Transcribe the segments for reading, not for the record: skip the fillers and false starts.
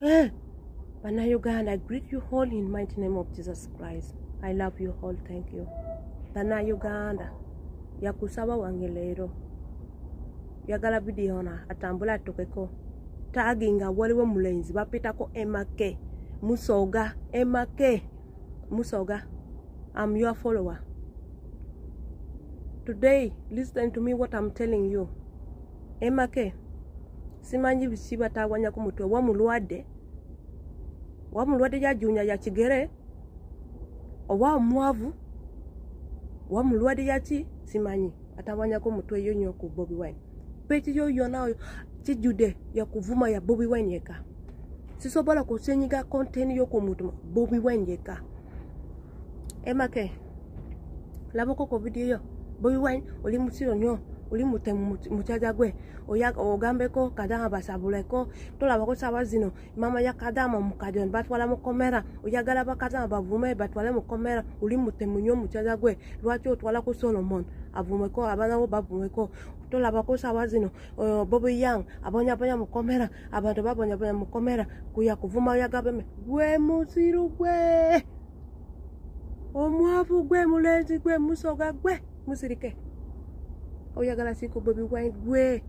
Bana Uganda, I greet you all in mighty name of Jesus Christ. I love you all, thank you. Bana Uganda, yakusaba wangelero. Yagala bidiona, atambula tokeko. Taginga waliwe mulenzi, bapitako MK. Musoga, MK. Musoga, I'm your follower. Today, listen to me what I'm telling you. MK, simanyi bisiba tawanya kumutwe wamulwadde ya junya ya kigere owa mwavu wamulwadde ya ki simanyi atawanya kumutwe yonyo ku Bobi Wine peti yo yona kijude ya kuvuma ya Bobi Wine yeka sisobola kusenyiga content yo ku mutu Bobi Wine yeka MK laboko ko video yo Bobi Wine oli musiro nyo oli mutemu muchaja gwe ogambeko kadama basabuleko tolabako sabazino mama ya kadama mukajon batwala mukomera oyagala bakadama bavume batwala mukomera oli mutemu nyo muchaja gwe lwaki otwala ku Solomon avumeko abana bo bavumeko tolabako sabazino Bobi Yang abonya mukomera abantu babonya mukomera kuya kuvuma yagabeme gwe musiru gwe omwavu gwe mulenzi gwe musoga gwe musirike oyagala siko Bobi Wine gwe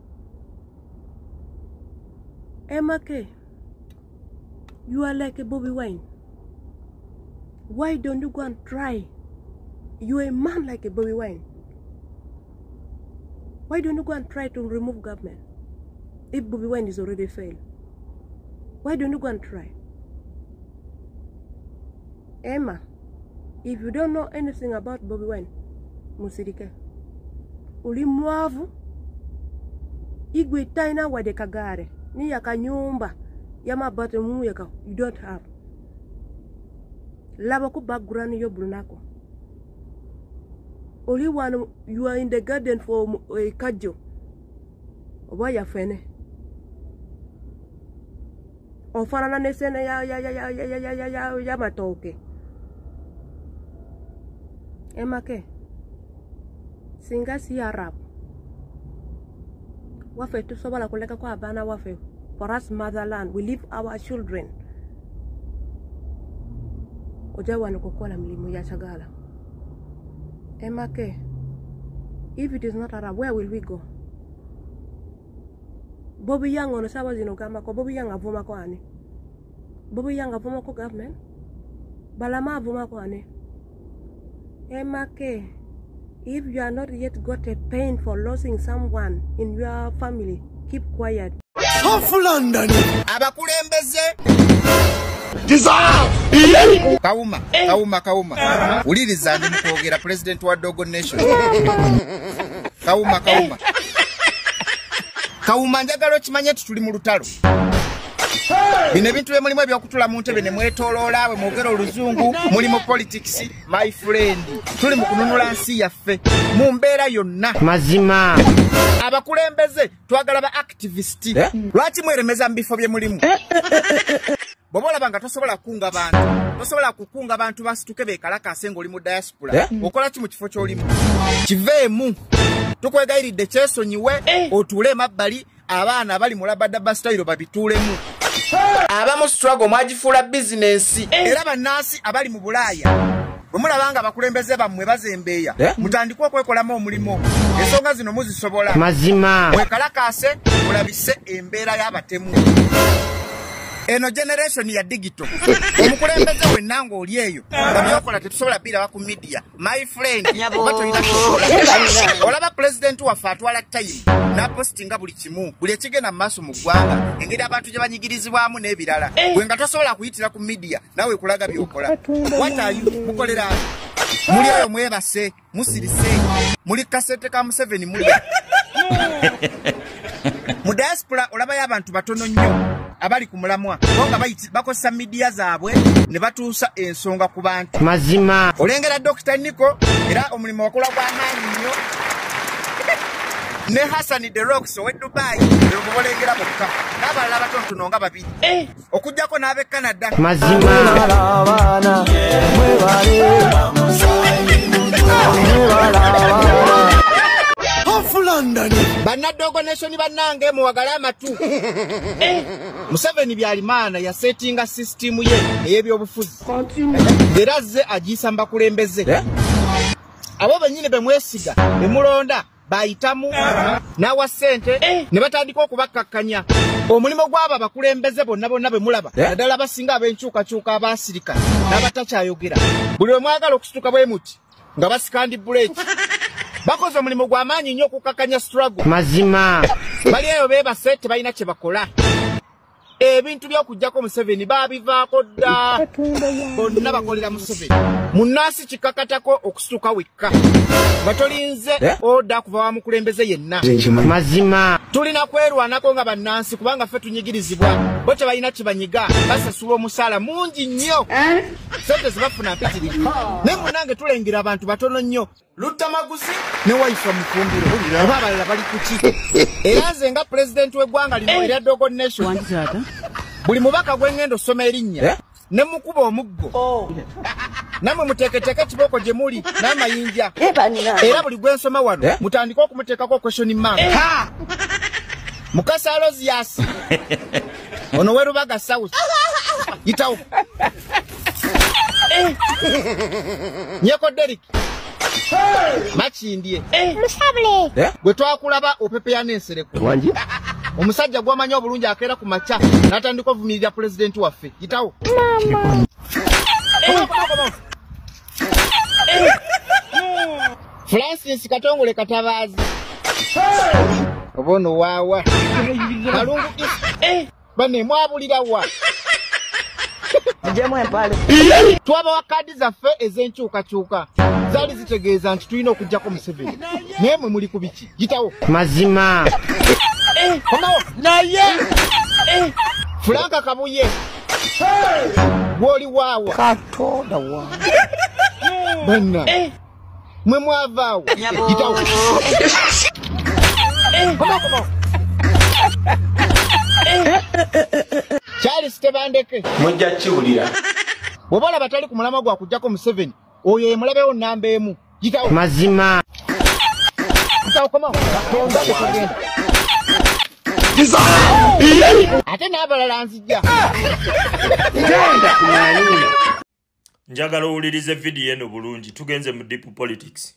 MK, you are like a Bobi Wine. Why don't you go and try? You are a man like a Bobi Wine. Why don't you go and try to remove government if Bobi Wine is already failed? Why don't you go and try? Emma, if you don't know anything about Bobi Wine, musirike uli mwavu igwe taina wade kagare ni yakanyumba yamabate muyeka you don't have laba ku background yo brunako uli one you are in the garden for a kajo oba ya fene ofanana nesene ya matoke MK singa si Arab wafe tusobola kuleka kwa abana wafe for us motherland we leave our children ojawa nukokola mlimo ya chagala MK if it is not Arab where will we go Bobi Yang ono sawa zino gamba ko Bobi Yang avuma ko ani Bobi Yang avuma ko government balama avuma ko ani MK if you are not yet got a pain for losing someone in your family, keep quiet. Abakulembeze Kauma uliriza ndi mukogera president wa Dogo Nation Kauma njagalo kimanye tutuli mu lutalo bine bintu bye mulimu ebyokutula mu ntebe ne mwetoloola we mwogera oluzungu mulimu politics my friend tuli mu kununula nsi yaffe mu mbeera yonna mazima abakulembeze twagala ba activist lwaki mweremeza mbifo bye mulimu bobola banga tosobola kunga bantu tosobola kukunga bantu basituke bekalakase ngoli mu diaspora okola ki mu kifo kyolimu kiveemu tukwegayiridde kyesonyiwe otule mabbali abaana bali mu labadaba style babitulemu abamu struggle mwagifuula business era bannansi abali mu Bulaaya bwemulabanga abakulembeze bammwe bazembeeya mutandikwa okwekolamu omulimo ensonga zino muzisobola mazima mwekalakase mulabise embeera y'abatemu eno generation ya digital omukulembeze wenna ng'oli eyo bamyokola tetusobola birawa ku media my friend olaba president waffe atwala time napostinga buli kimu buli ekigenda mu maaso mu ggwanga engeri abantu gye banyigirizibwamu n'ebirala gwe nga tosobola kuyitira ku media nawe kulaga byokola what are you mukolera muli oyo mwebase musirise muli kasete ka Museveni muli mu diaspora olabayo abantu batono nnyo abali kumulamwa bonga bakosa media zaabwe ne batuusa ensonga ku bantu mazima olengera Dr. Nico era omulimo wakola kwa maanyi nnyo ne Hassan the Rocks we Dubai olengera bokka n'abalala batono nga babiri okujjako n'abe Canada mazima Bannadogo nation bannange muwagala amatu. Museveni byalimana ya settinga system ye ey'ebyobufuzi. Era ze agisamba kulembeze. Abo benyine bemwesiga bemulonda bayitamu nawa sente ne batandika okubakkakkanya omulimo gw'aba bakulembeze bonna bemulaba naddala abasinga ab'enkyukakyuka abasirika n'abatakyayogera buli we mwagala okusituka bwe muti nga basikandi buleki bakoze omulimu gw'amaanyi nnyo okukakkanya struggle mazima bali eyo beebase tebalina kye bakola ebintu by'okuggyako Museveni baabivaako dda bonna bakolera Museveni munnansi kikakatako okusituka wekka nga tolinze oda kuva wa mukulembeze yenna mazima tulina kwerwanako nga bannansi kubanga ffe tunyigirizibwa bo tebalina kibanyiga basasula omusaala mungi nnyo sente zibafuna mpitirivu naye munnange tulengera abantu batono nnyo Luttamaguzi ne waifa mufumbiro oba abalala bali kuki era nze nga pulezidenti w'eggwanga lino erya Dogo Nation buli mubaka gw'engendo soma erinnya ne mukuba omuggo namwe muteeketeeke ekiboko gye muli n'amayinja era buli gwensoma wano mutandike okumuteekako question mark Mukasa Alozias ono werubaga South yitawo Nyeko Derek Machindie Musabule gwe twakulaba opepeya n'ensereko omusajja gw'amanyi obulungi akeera ku maca n'atandika ovumirira pulezidenti waffe yitawo Francis Katongole Katabazi obono wawa kalungu bane mwabulira wa Njemwe mpale twaba wakadi zaffe ez'enkyukakyuka zaali zitegeeza nti tulina okuggyako Museveni naye mwe muli ku biki yitawo mazima komawo naye Franka Kabuye gw'oli waawa katonda wa banna mwe mwavaawo yitawo komawo Charles Tebandeke mujja kiwulira bw'oba batali ku mulama gwa kuggyako Museveni oyo ye mulabewo nnamba emu yitawo mazima yitawo komawo tugenda ate n'abalala nzijja njagala owulirize vidiyo eno bulungi tugenze mu deep politics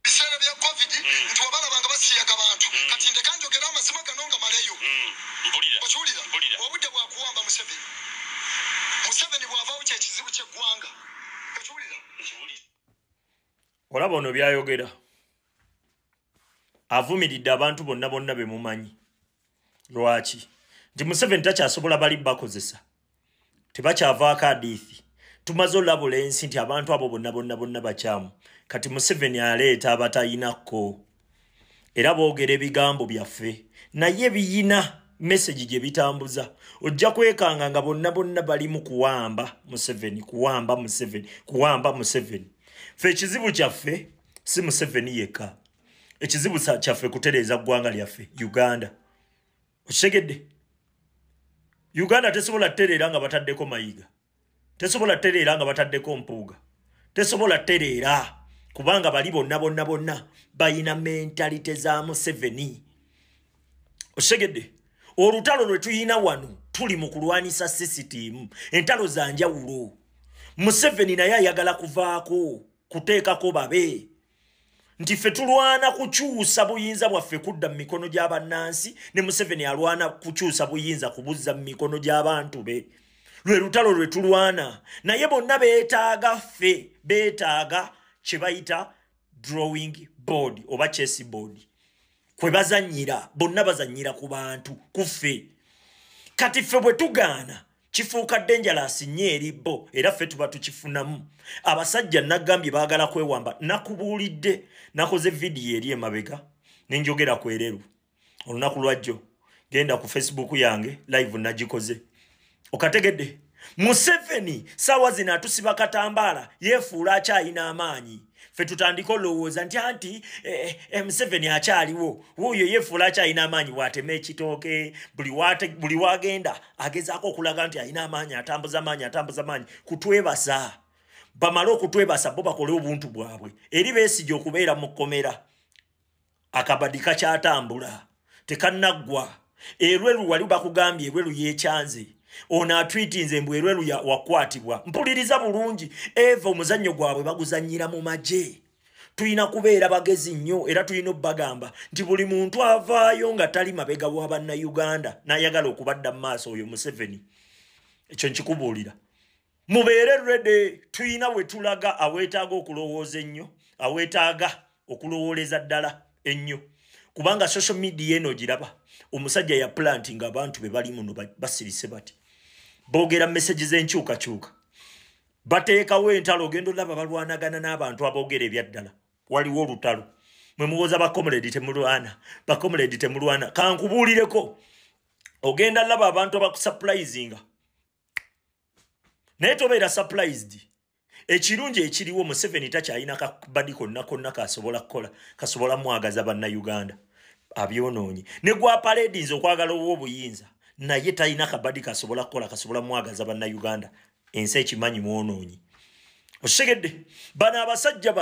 biseera bya covid nti wabalaba nga basiyaga bantu kati ndeka njogera amazima gano nga maleyo okiwulira obudde bwakuwamba Museveni bw'avaawo kyekizibu ky'eggwanga okiwulira olaba ono byayogera avumiridde abantu bonna bemumanyi lwaki nti Museveni takyasobola bali bakozesa tebakyavaako adiithi tumaze olabula ensi nti abantu abo bonna bakyamu kati Museveni aleeta abatayinako era boogera ebigambo byaffe naye biyina message gye bitambuza ojja kwekanga nga bonna bali mu kuwamba Museveni ffe ekizibu kyaffe si Museveni yekka ekizibu kyaffe kutereeza ggwanga lyaffe Uganda okitegedde Uganda tesobola tereera nga bataddeko mayiga tesobola tereera nga bataddeko mpuuga tesobola tereera kubanga bali bonna bayina mentalite za Museveni okitegedde olutalo lwe tuyina wano tuli mu kulwanisa sisitimu entalo za njawulo Museveni naye ayagala kuvaako kuteekako babe nti ffe tulwana kukyusa buyinza bwaffe kudda mu mikono gy'abannansi ne Museveni alwana kukyusa buyinza kubuzza mu mikono gy'abantu be lwe lutalo lwe tulwana naye bonna beetaaga kye bayita drawing board oba chess board kwe bazannyira bonna bazannyira ku bantu kuffe kati ffe bwe tugaana kifuuka dangerous nnyo eri bo era ffe tuba tukifunamu abasajja nagambye baagala kwewamba nakubuulidde nakoze vidiyo eri emabega nenjogera kwereru olunaku lwajjo genda ku Facebook yange live nagikoze okategedde Museveni sawa zino atusiba katambaala yeefuula akyayina amaanyi ffe tutandika olowooza nti Museveni akyaliwo wuuyo yeefuula akyayina amaanyi bw'atema ekitooke buli wagenda agezaako okulaga nti ayina amaanyi atambuza amaanyi kutwebasa bamale okutwebasa bo bakole obuntu bwabwe eri beesige okubeera mu kkomera akabadi kakyatambula tekannagwa erweru wali bakugambye erweru yekyanze ona atwitinze mbu erweru wakwatibwa mpuliriza bulungi eva omuzannyo gwabwe baguzannyira mu maje tuyina kubeera bagezi nnyo era tuyina obbagamba nti buli muntu avaayo nga tali mabega wa bannayuganda n'ayagala okubadda mu maaso oyo Museveni ekyo nkikubuulira mubeere ready tuyina we tulaga aweetaaga okulowooza ennyo aweetaaga okulowooleza ddala ennyo kubanga social media eno giraba omusajja ya planting abantu be bali muno basirise bati boogera messages enkyukakyuka bateekawo entalo ogenda olaba balwanagana n'abantu aboogera ebyaddala waliwo olutalo mwe muwoza bakomuledi temulwana kankubuulireko ogenda laba abantu abakusurprisinga naye tobeera surprised ekirungi ekiriwo Museveni takyalina kabadi konna kasobola kukola kasobola mwagaza bannayuganda abyonoonye ne gwa paradis okwagala obuyinza naye talina kabadi kasobola kukola kasobola mwagaza bannayuganda ensi ekimanyi mwonoonye osegedde bano abasajja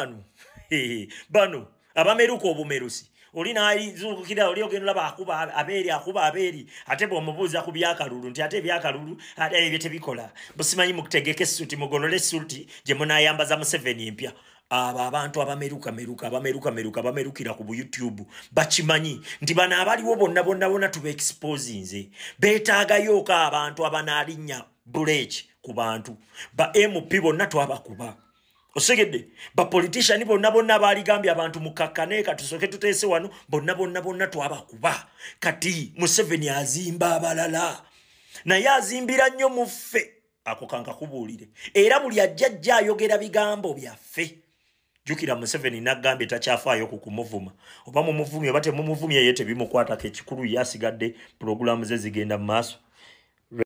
bano abameruka obumerusi oli naayizukira oli ogenda laba akuba abeeri ate bw'omubuuza ku byakalulu nti ate ebyakalulu ebyo tebikola busimanyi mukutegeka essuti mugolole essuti gye munaayambaza Museveni empya abo abantu abamerukira ku YouTube bakimanyi nti bano abaliwo bonna tubeexposinze beetaagayooko abantu abanaalinnya buleeki ku bantu ba MP bonna twabakuba osegedde ba politician bonna baligambye abantu mukakkane katusoke tuteese wano bonna twabakuba kati Museveni azimba abalala naye azimbira nnyo muffe ako kankakubuulire era buli ajjajja ayogera bigambo byaffe jukira Museveni nagambye takyafaayo ku kumuvuma oba mumuvumye oba temumuvumye ye tebimukwatako ekikulu yasigadde programu ze zigenda mu maaso